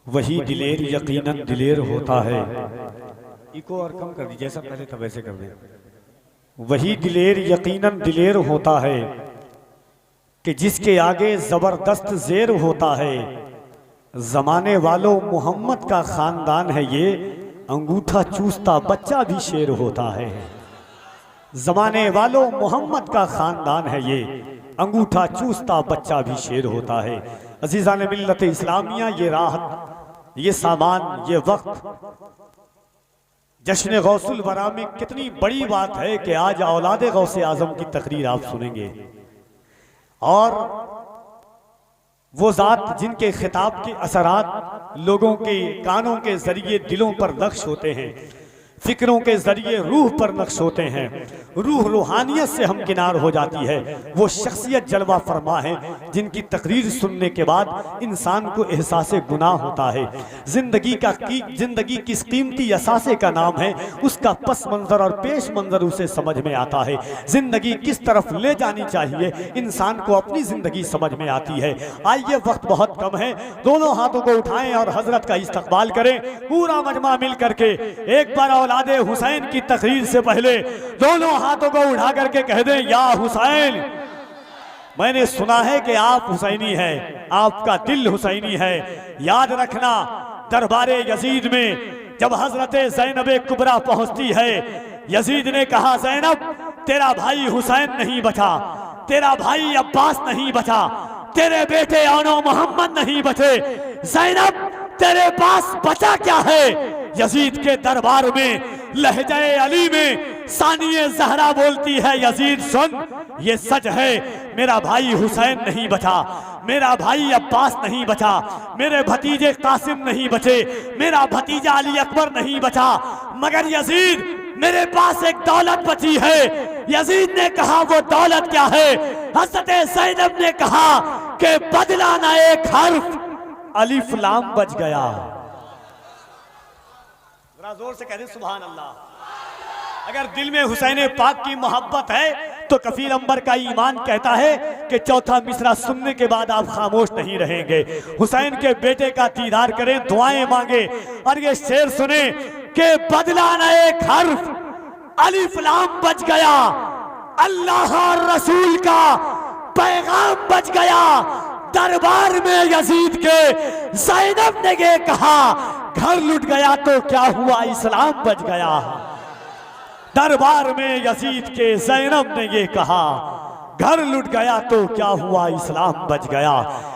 वही दिलेर यकीनन दिलेर होता है। इको और कम कर दी, जैसा पहले था वैसे कर दे। वही दिलेर यकीनन दिलेर होता है कि जिसके आगे जबरदस्त जेर होता है। जमाने वालों मोहम्मद का खानदान है ये, अंगूठा चूसता बच्चा भी शेर होता है। जमाने वालों मोहम्मद का खानदान है ये, अंगूठा चूसता बच्चा भी शेर होता है। अजीज़ान मिल्लत इस्लामिया, ये राहत, ये सामान, ये वक्त जश्न गौसुल वरा में कितनी बड़ी बात है कि आज औलाद गौसे आजम की तकरीर आप सुनेंगे। और वो ज़ात जिनके खिताब के असरात लोगों के कानों के जरिए दिलों पर नक्श होते हैं, फिक्रों के जरिए रूह पर नक्श होते हैं, रूह रूहानियत से हमकिनार हो जाती है। वो शख्सियत जलवा फरमा है जिनकी तकरीर सुनने के बाद इंसान को एहसास गुनाह होता है। जिंदगी किस कीमती असासे का नाम है, उसका पस मंजर और पेश मंजर उसे समझ में आता है। जिंदगी किस तरफ ले जानी चाहिए, इंसान को अपनी जिंदगी समझ में आती है। आइए, वक्त बहुत कम है, दोनों हाथों को उठाएं और हजरत का इस्तकबाल करें। पूरा मजमा मिल करके एक बार औलादे हुसैन की तकरीर से पहले दोनों हाथों को उठा करके कह दें, या हुसैन, मैंने सुना है कि आप हुसैनी हैं, आपका दिल हुसैनी है। याद रखना, दरबारे यजीद में जब हजरत ज़ैनब कुबरा पहुंचती है, यजीद ने कहा, ज़ैनब, तेरा भाई हुसैन नहीं बचा, तेरा भाई अब्बास नहीं बचा, तेरे बेटे औनो मोहम्मद नहीं बचे, ज़ैनब तेरे पास बचा क्या है? यजीद के दरबार में लहजे अली में सानिए ज़हरा बोलती है, यजीद सुन, ये सच है, मेरा भाई हुसैन नहीं बचा, मेरा भाई अब्बास नहीं बचा, मेरे भतीजे कासिम नहीं बचे, मेरा भतीजा अली अकबर नहीं बचा, मगर यजीद मेरे पास एक दौलत बची है। यजीद ने कहा, वो दौलत क्या है? हज़रत ज़ैनब ने कहा कि बदला ना एक हर्फ, अलिफ लाम बच गया। जोर से कह दे सुभान अल्लाह। अगर दिल में हुसैन पाक की मोहब्बत है तो कफील अंबर का ईमान कहता है कि चौथा मिसरा सुनने के बाद आप खामोश नहीं रहेंगे। हुसैन के बेटे का दीदार करें, दुआएं मांगे और ये शेर सुने कि बदला न एक हर्फ, अलिफ लाम बच गया, अल्लाह और रसूल का पैगाम बच गया। दरबार में यजीद के ज़ैनब ने ये कहा, घर लुट गया तो क्या हुआ, इस्लाम बच गया। दरबार में यजीद के ज़ैनब ने ये कहा, घर लुट गया तो क्या हुआ, इस्लाम बच गया।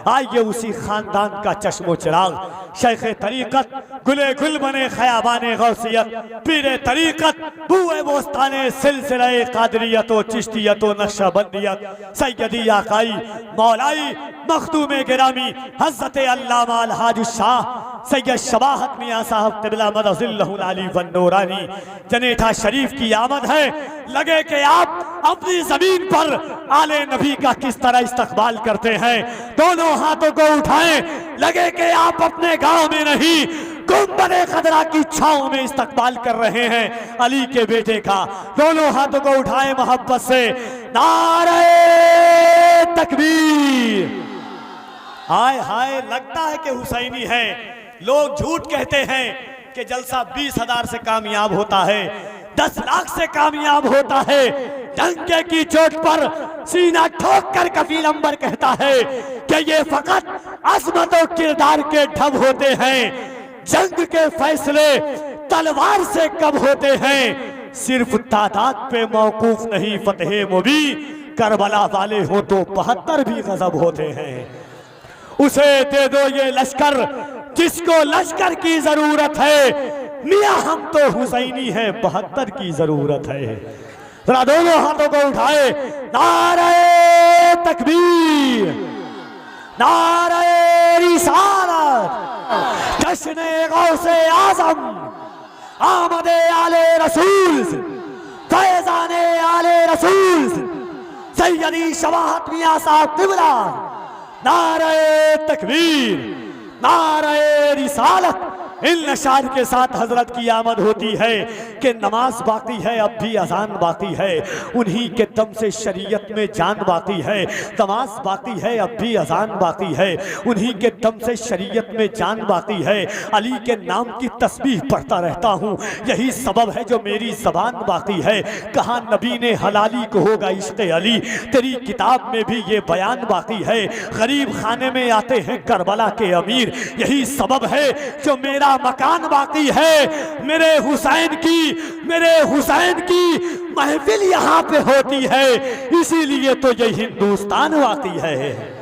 आइए उसी खानदान का चश्मो चिराग, शेख तरीक़त, गुले गुल बने खयाबाने गौसियत, पीरे तरीक़त, बुए बोस्ताने सिलसिले कादरियत व चिश्तियत व नक्शबंदियत, सैयदी आकाई मौलाई मखदूम गिरामी हज़रत अल्लामा अलहाज शाह सैयद शबाहत मियाँ साहब क़िबला मदज़िल्लहुल आली वन नूरानी जनेठा शरीफ की आमद है। लगे कि आप अपनी जमीन पर आले नबी का किस तरह इस्तकबाल करते हैं, दोनों हाथों को उठाएं। लगे कि आप अपने गांव में नहीं, गुंबदे खदरा की छांव में इस्तकबाल कर रहे हैं अली के बेटे का। दोनों हाथों को उठाएं मोहब्बत से, नारे तकबीर। हाय हाय, लगता है कि हुसैनी है। लोग झूठ कहते हैं कि जलसा 20,000 से कामयाब होता है, 10 लाख से कामयाब होता है। डंके की चोट पर सीना ठोक कर कफील अंबर कहता है कि ये फकत अज़मत और किरदार के ढब होते हैं। जंग के फैसले तलवार से कब होते हैं, सिर्फ तादाद पे मौकूफ नहीं फतेह मुबी, करबला वाले हो तो 72 भी गजब होते हैं। उसे दे दो ये लश्कर जिसको लश्कर की जरूरत है, मियां हम तो हुसैनी हैं, 72 की जरूरत है। जरा दोनों हाथों को उठाए, नारे तकबीर, नारे रिसालत, जश्न गौसे आजम, आमदे आले रसूल, फैजाने आले रसूल, सैयदी शबाहत मियां साहब क़िबला, नारे तकबीर, नारे रिसालत, इन नशार के साथ हजरत की आमद होती है कि नमाज बाकी है अब भी अजान बाकी है, उन्हीं के दम से शरीयत में जान बाकी है। नमाज बाकी है अब भी अजान बाकी है, उन्हीं के दम से शरीयत में जान बाकी है। अली के नाम की तस्बीह पढ़ता रहता हूँ, यही सबब है जो मेरी जबान बाकी है। कहा नबी ने हलाली को होगा इश्क़ अली, तेरी किताब में भी ये बयान बाकी है। गरीब खाने में आते हैं करबला के अमीर, यही सबब है जो मेरा मकान बाकी है। मेरे हुसैन की महफिल यहाँ पे होती है, इसीलिए तो ये हिंदुस्तान बाकी है।